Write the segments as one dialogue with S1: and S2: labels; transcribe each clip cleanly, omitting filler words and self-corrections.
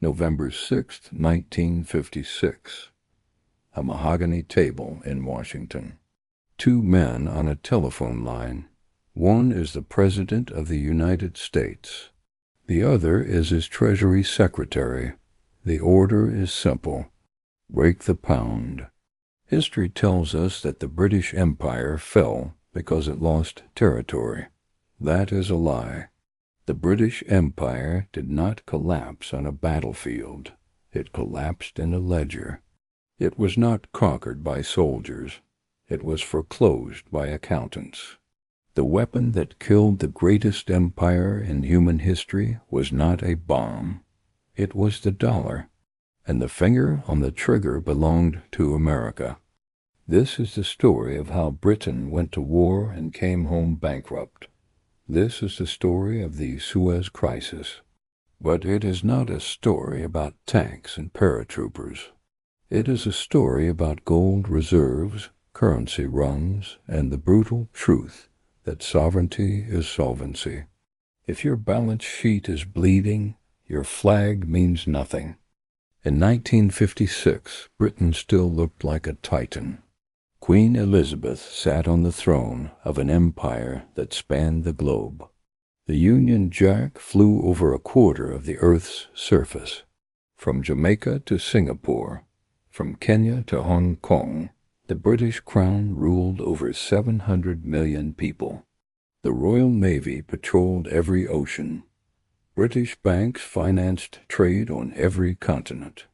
S1: November 6, 1956. A mahogany table in Washington. Two men on a telephone line. One is the President of the United States. The other is his Treasury Secretary. The order is simple. Break the pound. History tells us that the British Empire fell because it lost territory. That is a lie. The British Empire did not collapse on a battlefield. It collapsed in a ledger. It was not conquered by soldiers. It was foreclosed by accountants. The weapon that killed the greatest empire in human history was not a bomb. It was the dollar, and the finger on the trigger belonged to America. This is the story of how Britain went to war and came home bankrupt. This is the story of the Suez Crisis. But it is not a story about tanks and paratroopers. It is a story about gold reserves, currency runs, and the brutal truth that sovereignty is solvency. If your balance sheet is bleeding, your flag means nothing. In 1956, Britain still looked like a titan. Queen Elizabeth sat on the throne of an empire that spanned the globe. The Union Jack flew over a quarter of the Earth's surface, from Jamaica to Singapore, from Kenya to Hong Kong. The British Crown ruled over 700 million people. The Royal Navy patrolled every ocean. British banks financed trade on every continent.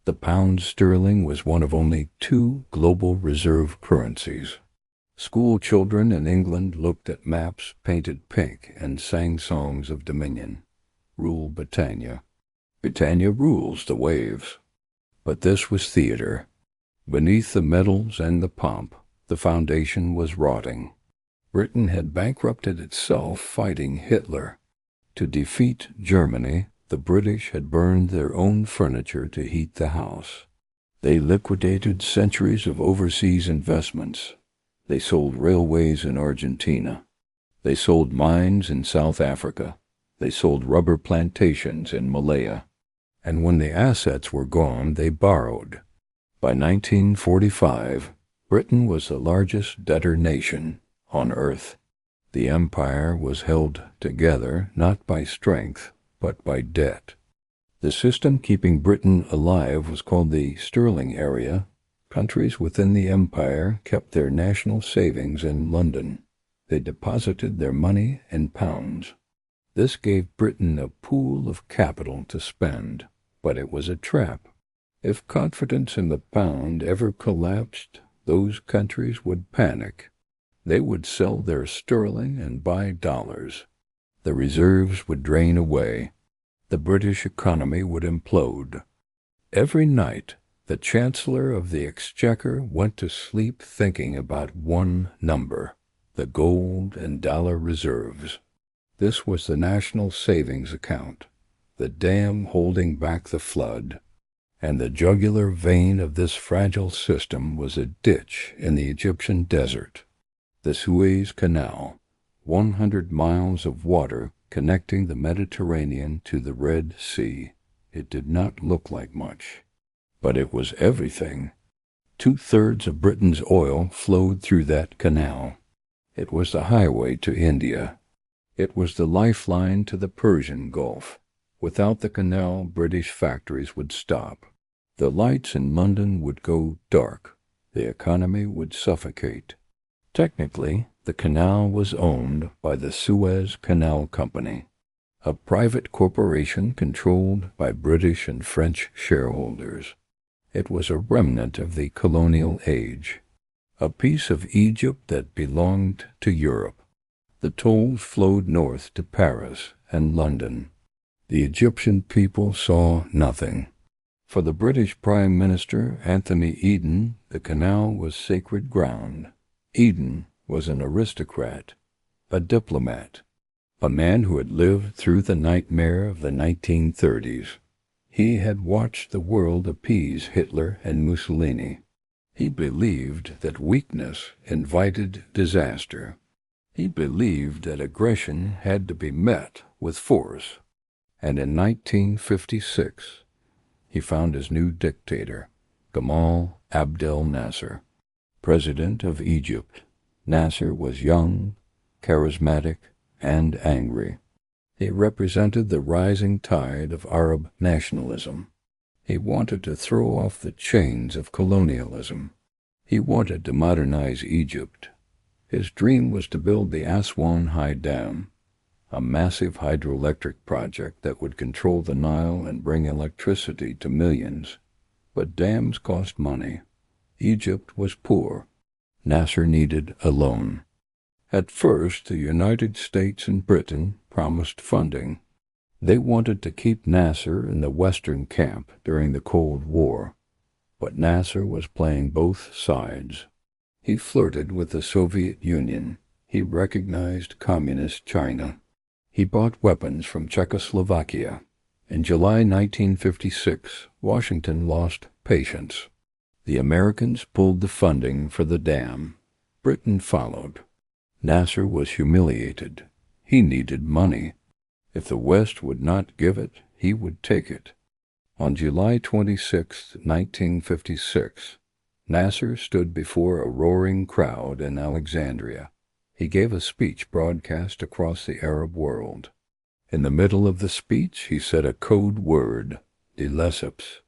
S1: The pound sterling was one of only 2 global reserve currencies. School children in England looked at maps painted pink and sang songs of dominion. Rule Britannia. Britannia rules the waves. But this was theater. Beneath the medals and the pomp, the foundation was rotting. Britain had bankrupted itself fighting Hitler. To defeat Germany, the British had burned their own furniture to heat the house. They liquidated centuries of overseas investments. They sold railways in Argentina. They sold mines in South Africa. They sold rubber plantations in Malaya. And when the assets were gone, they borrowed. By 1945, Britain was the largest debtor nation on earth. The empire was held together not by strength, but by debt. The system keeping Britain alive was called the sterling area. Countries within the empire kept their national savings in London. They deposited their money in pounds. This gave Britain a pool of capital to spend, but it was a trap. If confidence in the pound ever collapsed, those countries would panic. They would sell their sterling and buy dollars. The reserves would drain away. The British economy would implode. Every night, the Chancellor of the Exchequer went to sleep thinking about one number, the gold and dollar reserves. This was the national savings account, the dam holding back the flood. And the jugular vein of this fragile system was a ditch in the Egyptian desert, the Suez Canal, 100 miles of water connecting the Mediterranean to the Red Sea. It did not look like much, but it was everything. 2/3 of Britain's oil flowed through that canal. It was the highway to India. It was the lifeline to the Persian Gulf. Without the canal, British factories would stop. The lights in London would go dark. The economy would suffocate. Technically, the canal was owned by the Suez Canal Company, a private corporation controlled by British and French shareholders. It was a remnant of the colonial age, a piece of Egypt that belonged to Europe. The tolls flowed north to Paris and London. The Egyptian people saw nothing. For the British Prime Minister Anthony Eden, the canal was sacred ground. Eden was an aristocrat, a diplomat, a man who had lived through the nightmare of the 1930s. He had watched the world appease Hitler and Mussolini. He believed that weakness invited disaster. He believed that aggression had to be met with force. And in 1956, he found his new dictator, Gamal Abdel Nasser, president of Egypt. Nasser was young, charismatic, and angry. He represented the rising tide of Arab nationalism. He wanted to throw off the chains of colonialism. He wanted to modernize Egypt. His dream was to build the Aswan High Dam, a massive hydroelectric project that would control the Nile and bring electricity to millions. But dams cost money. Egypt was poor. Nasser needed a loan. At first, the United States and Britain promised funding. They wanted to keep Nasser in the Western camp during the Cold War. But Nasser was playing both sides. He flirted with the Soviet Union. He recognized Communist China. He bought weapons from Czechoslovakia. In July 1956, Washington lost patience. The Americans pulled the funding for the dam. Britain followed. Nasser was humiliated. He needed money. If the West would not give it, he would take it. On July 26, 1956, Nasser stood before a roaring crowd in Alexandria. He gave a speech broadcast across the Arab world. In the middle of the speech, he said a code word, de Lesseps,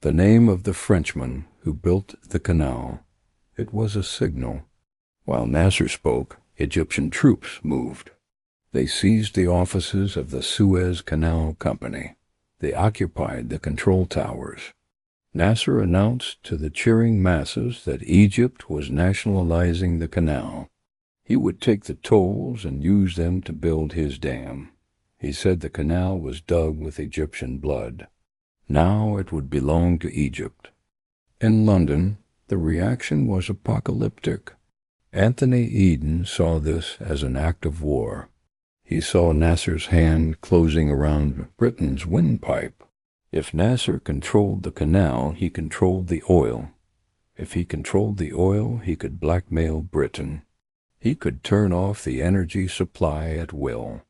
S1: the name of the Frenchman who built the canal. It was a signal. While Nasser spoke, Egyptian troops moved. They seized the offices of the Suez Canal Company. They occupied the control towers. Nasser announced to the cheering masses that Egypt was nationalizing the canal. He would take the tolls and use them to build his dam. He said the canal was dug with Egyptian blood. Now it would belong to Egypt. In London, the reaction was apocalyptic. Anthony Eden saw this as an act of war. He saw Nasser's hand closing around Britain's windpipe. If Nasser controlled the canal, he controlled the oil. If he controlled the oil, he could blackmail Britain. He could turn off the energy supply at will.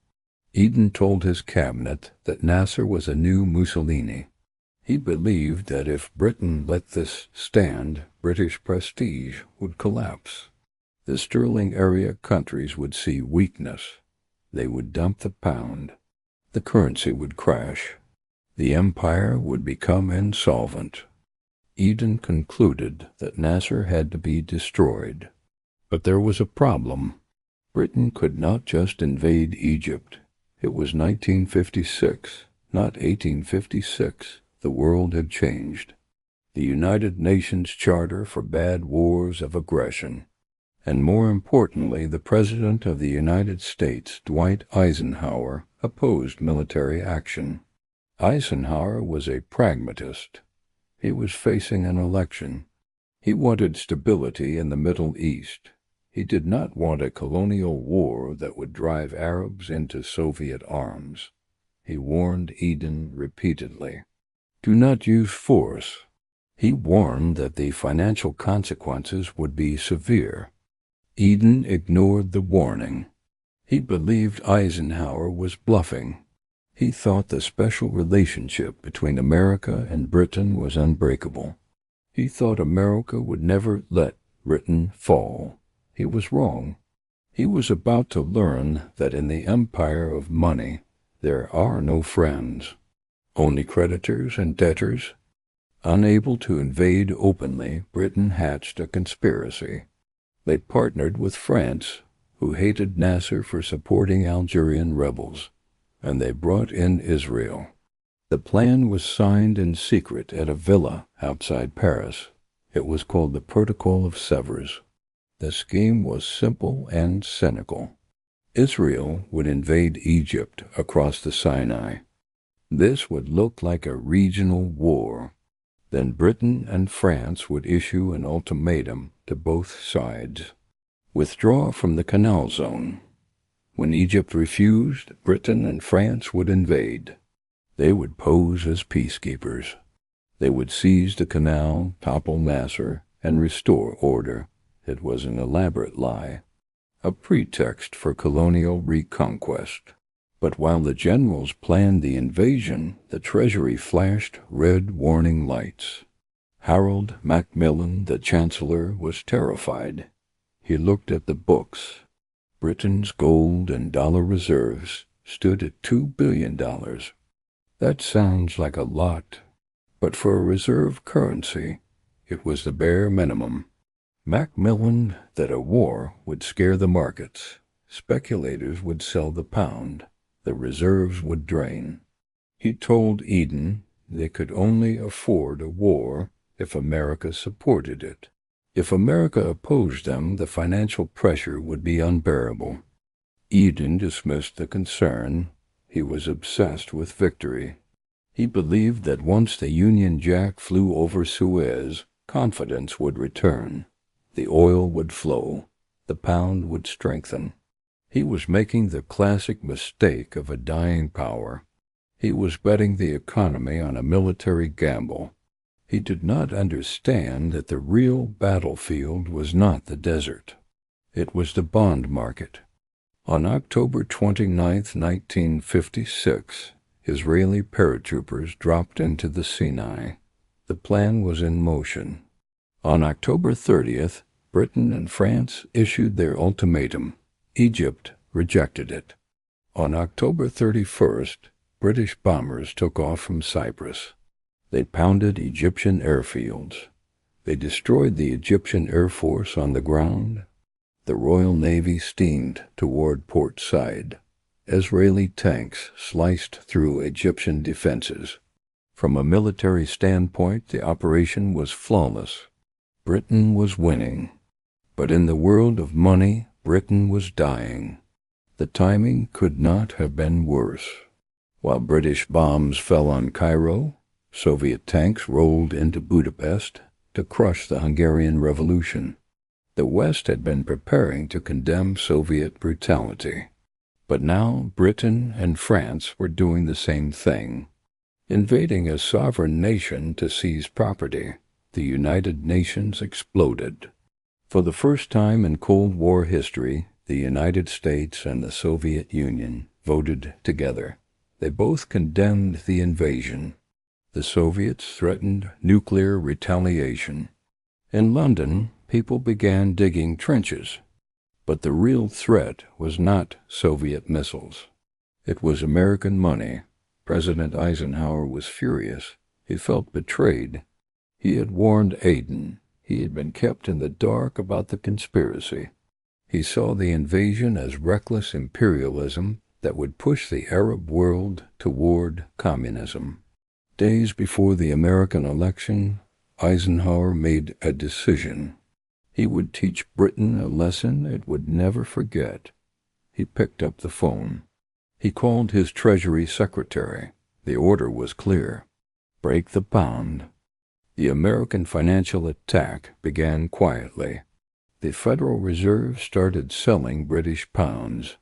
S1: Eden told his cabinet that Nasser was a new Mussolini. He believed that if Britain let this stand, British prestige would collapse. The sterling area countries would see weakness. They would dump the pound. The currency would crash. The empire would become insolvent. Eden concluded that Nasser had to be destroyed. But there was a problem. Britain could not just invade Egypt. It was 1956, not 1856. The world had changed. The United Nations Charter forbade wars of aggression. And more importantly, the President of the United States, Dwight Eisenhower, opposed military action. Eisenhower was a pragmatist. He was facing an election. He wanted stability in the Middle East. He did not want a colonial war that would drive Arabs into Soviet arms. He warned Eden repeatedly. Do not use force. He warned that the financial consequences would be severe. Eden ignored the warning. He believed Eisenhower was bluffing. He thought the special relationship between America and Britain was unbreakable. He thought America would never let Britain fall. He was wrong. He was about to learn that in the empire of money, there are no friends, only creditors and debtors. Unable to invade openly, Britain hatched a conspiracy. They partnered with France, who hated Nasser for supporting Algerian rebels, and they brought in Israel. The plan was signed in secret at a villa outside Paris. It was called the Protocol of Sevres. The scheme was simple and cynical. Israel would invade Egypt across the Sinai. This would look like a regional war. Then Britain and France would issue an ultimatum to both sides. Withdraw from the Canal Zone. When Egypt refused, Britain and France would invade. They would pose as peacekeepers. They would seize the canal, topple Nasser, and restore order. It was an elaborate lie, a pretext for colonial reconquest. But while the generals planned the invasion, the Treasury flashed red warning lights. Harold Macmillan, the Chancellor, was terrified. He looked at the books. Britain's gold and dollar reserves stood at $2 billion. That sounds like a lot, but for a reserve currency, it was the bare minimum. Macmillan that a war would scare the markets. Speculators would sell the pound. The reserves would drain. He told Eden they could only afford a war if America supported it. If America opposed them, the financial pressure would be unbearable. Eden dismissed the concern. He was obsessed with victory. He believed that once the Union Jack flew over Suez, confidence would return. The oil would flow. The pound would strengthen. He was making the classic mistake of a dying power. He was betting the economy on a military gamble. He did not understand that the real battlefield was not the desert. It was the bond market. On October 29, 1956, Israeli paratroopers dropped into the Sinai. The plan was in motion. On October 30th, Britain and France issued their ultimatum. Egypt rejected it. On October 31st, British bombers took off from Cyprus. They pounded Egyptian airfields. They destroyed the Egyptian Air Force on the ground. The Royal Navy steamed toward Port Said. Israeli tanks sliced through Egyptian defenses. From a military standpoint, the operation was flawless. Britain was winning. But in the world of money, Britain was dying. The timing could not have been worse. While British bombs fell on Cairo, Soviet tanks rolled into Budapest to crush the Hungarian Revolution. The West had been preparing to condemn Soviet brutality. But now Britain and France were doing the same thing. Invading a sovereign nation to seize property, the United Nations exploded. For the first time in Cold War history, the United States and the Soviet Union voted together. They both condemned the invasion. The Soviets threatened nuclear retaliation. In London, people began digging trenches. But the real threat was not Soviet missiles. It was American money. President Eisenhower was furious. He felt betrayed. He had warned Aden. He had been kept in the dark about the conspiracy. He saw the invasion as reckless imperialism that would push the Arab world toward communism. Days before the American election, Eisenhower made a decision. He would teach Britain a lesson it would never forget. He picked up the phone. He called his Treasury Secretary. The order was clear. Break the pound. The American financial attack began quietly. The Federal Reserve started selling British pounds.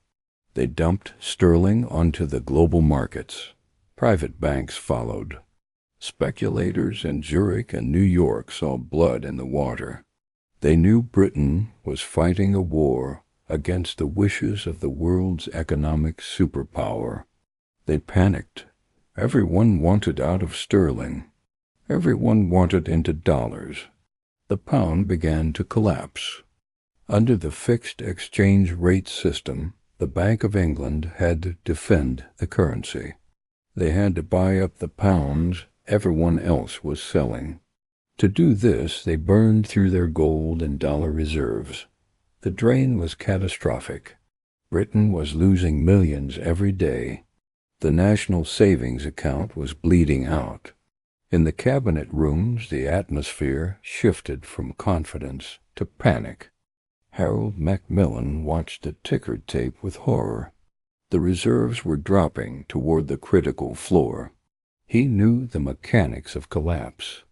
S1: They dumped sterling onto the global markets. Private banks followed. Speculators in Zurich and New York saw blood in the water. They knew Britain was fighting a war against the wishes of the world's economic superpower. They panicked. Everyone wanted out of sterling. Everyone wanted into dollars. The pound began to collapse. Under the fixed exchange rate system, the Bank of England had to defend the currency. They had to buy up the pounds everyone else was selling. To do this, they burned through their gold and dollar reserves. The drain was catastrophic. Britain was losing millions every day. The national savings account was bleeding out. In the cabinet rooms, the atmosphere shifted from confidence to panic. Harold Macmillan watched the ticker tape with horror. The reserves were dropping toward the critical floor. He knew the mechanics of collapse.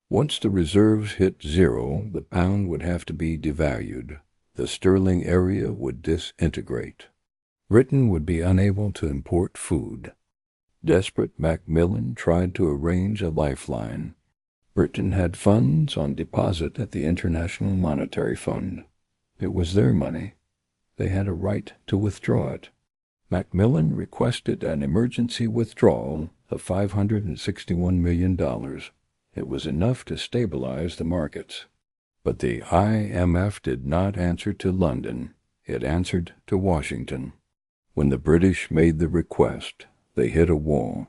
S1: Once the reserves hit zero, the pound would have to be devalued. The sterling area would disintegrate. Britain would be unable to import food. Desperate Macmillan tried to arrange a lifeline. Britain had funds on deposit at the International Monetary Fund. It was their money. They had a right to withdraw it. Macmillan requested an emergency withdrawal of $561 million. It was enough to stabilize the markets. But the IMF did not answer to London. It answered to Washington. When the British made the request, they hit a wall.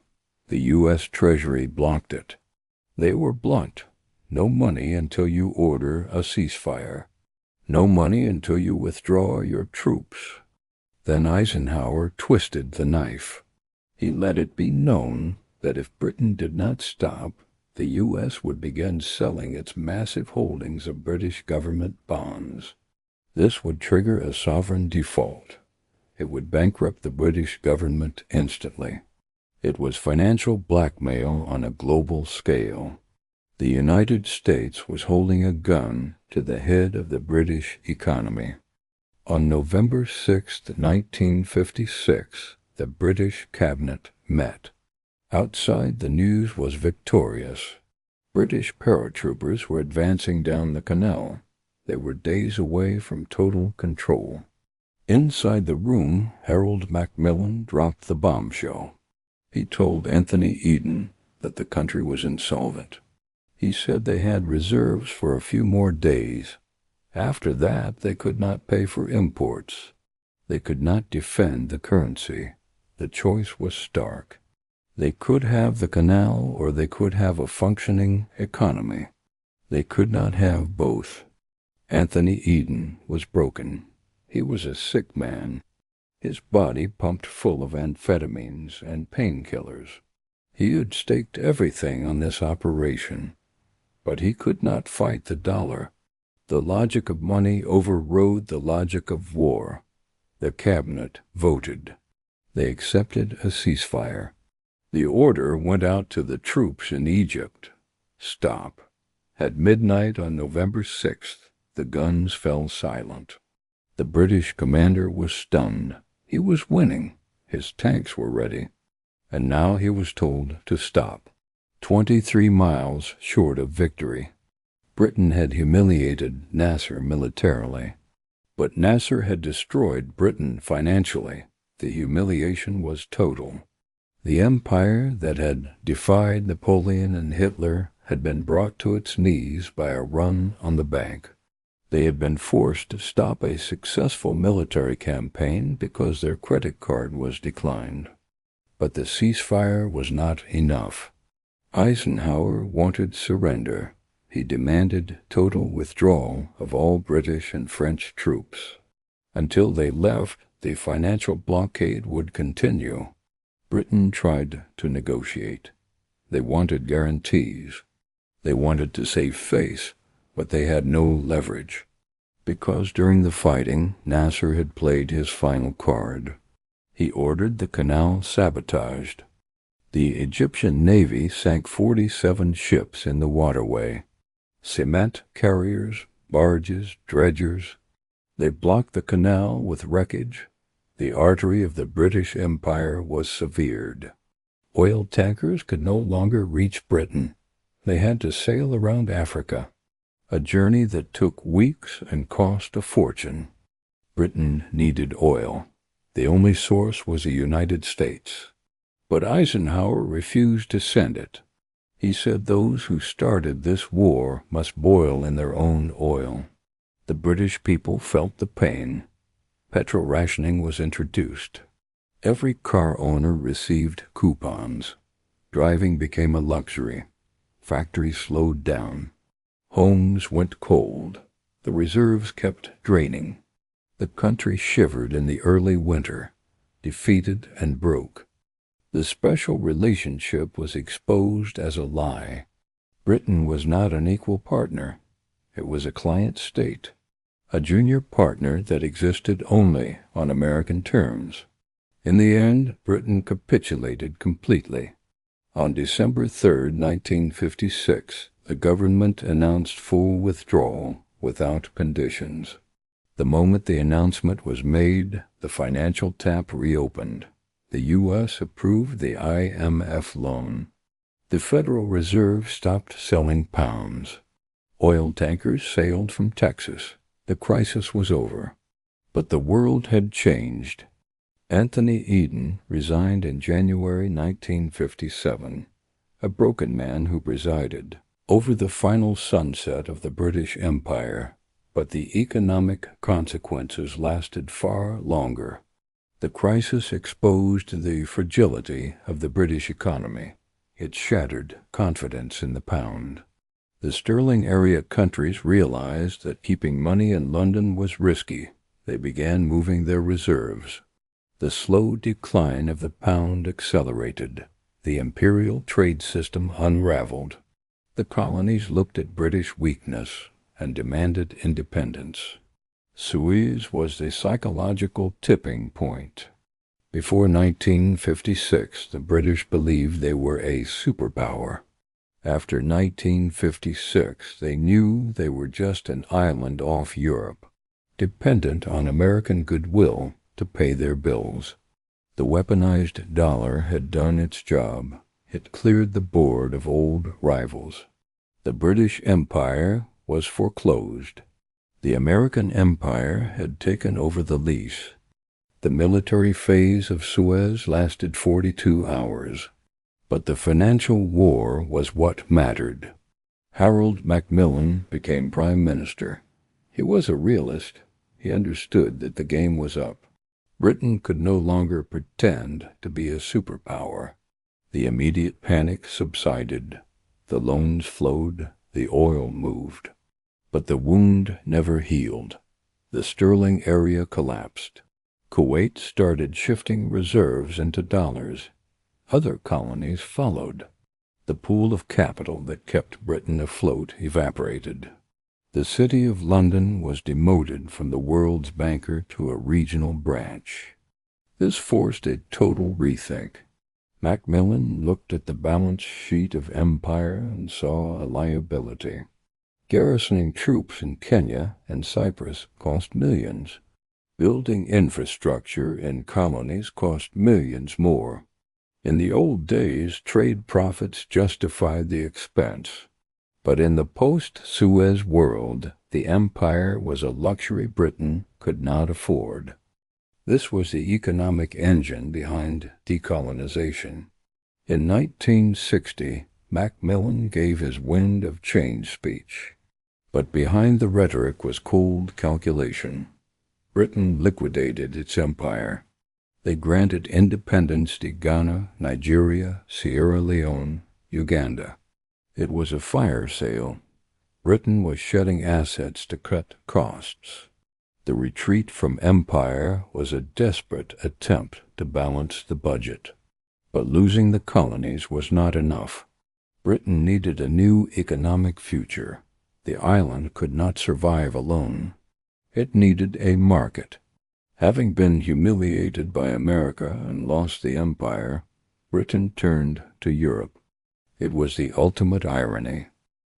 S1: The U.S. Treasury blocked it. They were blunt. No money until you order a ceasefire. No money until you withdraw your troops. Then Eisenhower twisted the knife. He let it be known that if Britain did not stop, the U.S. would begin selling its massive holdings of British government bonds. This would trigger a sovereign default. It would bankrupt the British government instantly. It was financial blackmail on a global scale. The United States was holding a gun to the head of the British economy. On November 6, 1956, the British cabinet met. Outside, the news was victorious. British paratroopers were advancing down the canal. They were days away from total control. Inside the room, Harold Macmillan dropped the bombshell. He told Anthony Eden that the country was insolvent. He said they had reserves for a few more days. After that, they could not pay for imports. They could not defend the currency. The choice was stark. They could have the canal or they could have a functioning economy. They could not have both. Anthony Eden was broken. He was a sick man. His body pumped full of amphetamines and painkillers. He had staked everything on this operation. But he could not fight the dollar. The logic of money overrode the logic of war. The cabinet voted. They accepted a ceasefire. The order went out to the troops in Egypt. Stop. At midnight on November 6th, the guns fell silent. The British commander was stunned. He was winning. His tanks were ready. And now he was told to stop. 23 miles short of victory. Britain had humiliated Nasser militarily. But Nasser had destroyed Britain financially. The humiliation was total. The empire that had defied Napoleon and Hitler had been brought to its knees by a run on the bank. They had been forced to stop a successful military campaign because their credit card was declined. But the ceasefire was not enough. Eisenhower wanted surrender. He demanded total withdrawal of all British and French troops. Until they left, the financial blockade would continue. Britain tried to negotiate. They wanted guarantees. They wanted to save face, but they had no leverage. Because during the fighting, Nasser had played his final card. He ordered the canal sabotaged. The Egyptian Navy sank 47 ships in the waterway. Cement carriers, barges, dredgers. They blocked the canal with wreckage. The artery of the British Empire was severed. Oil tankers could no longer reach Britain. They had to sail around Africa, a journey that took weeks and cost a fortune. Britain needed oil. The only source was the United States. But Eisenhower refused to send it. He said those who started this war must boil in their own oil. The British people felt the pain. Petrol rationing was introduced. Every car owner received coupons. Driving became a luxury. Factories slowed down. Homes went cold. The reserves kept draining. The country shivered in the early winter, defeated and broke. The special relationship was exposed as a lie. Britain was not an equal partner. It was a client state, a junior partner that existed only on American terms. In the end, Britain capitulated completely. On December 3, 1956, the government announced full withdrawal without conditions. The moment the announcement was made, the financial tap reopened. The U.S. approved the IMF loan. The Federal Reserve stopped selling pounds. Oil tankers sailed from Texas. The crisis was over. But the world had changed. Anthony Eden resigned in January 1957, a broken man who presided over the final sunset of the British Empire, but the economic consequences lasted far longer. The crisis exposed the fragility of the British economy. It shattered confidence in the pound. The sterling area countries realized that keeping money in London was risky. They began moving their reserves. The slow decline of the pound accelerated. The imperial trade system unraveled. The colonies looked at British weakness and demanded independence. Suez was the psychological tipping point. Before 1956, the British believed they were a superpower. After 1956, they knew they were just an island off Europe, dependent on American goodwill to pay their bills. The weaponized dollar had done its job. It cleared the board of old rivals. The British Empire was foreclosed. The American Empire had taken over the lease. The military phase of Suez lasted 42 hours. But the financial war was what mattered. Harold Macmillan became Prime Minister. He was a realist. He understood that the game was up. Britain could no longer pretend to be a superpower. The immediate panic subsided. The loans flowed. The oil moved. But the wound never healed. The sterling area collapsed. Kuwait started shifting reserves into dollars. Other colonies followed. The pool of capital that kept Britain afloat evaporated. The City of London was demoted from the world's banker to a regional branch. This forced a total rethink. Macmillan looked at the balance sheet of empire and saw a liability. Garrisoning troops in Kenya and Cyprus cost millions. Building infrastructure in colonies cost millions more. In the old days, trade profits justified the expense. But in the post-Suez world, the empire was a luxury Britain could not afford. This was the economic engine behind decolonization. In 1960, Macmillan gave his wind of change speech. But behind the rhetoric was cold calculation. Britain liquidated its empire. They granted independence to Ghana, Nigeria, Sierra Leone, Uganda. It was a fire sale. Britain was shedding assets to cut costs. The retreat from empire was a desperate attempt to balance the budget. But losing the colonies was not enough. Britain needed a new economic future. The island could not survive alone. It needed a market. Having been humiliated by America and lost the empire, Britain turned to Europe. It was the ultimate irony.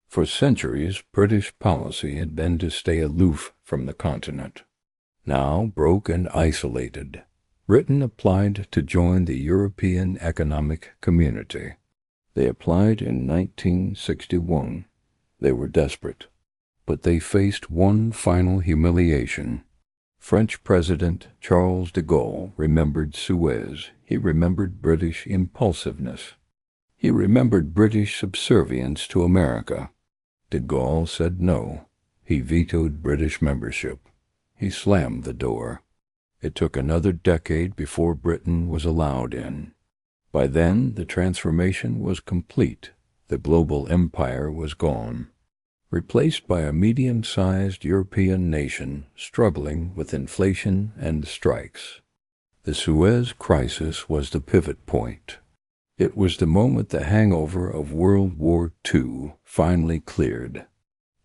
S1: For centuries, British policy had been to stay aloof from the continent. Now, broke and isolated, Britain applied to join the European Economic Community. They applied in 1961. They were desperate, but they faced one final humiliation. French President Charles de Gaulle remembered Suez. He remembered British impulsiveness. He remembered British subservience to America. De Gaulle said no. He vetoed British membership. He slammed the door. It took another decade before Britain was allowed in. By then, the transformation was complete. The global empire was gone, replaced by a medium-sized European nation struggling with inflation and strikes. The Suez Crisis was the pivot point. It was the moment the hangover of World War II finally cleared.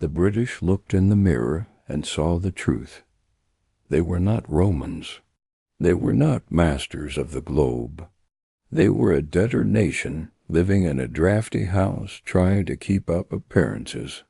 S1: The British looked in the mirror and saw the truth. They were not Romans. They were not masters of the globe. They were a debtor nation living in a drafty house trying to keep up appearances.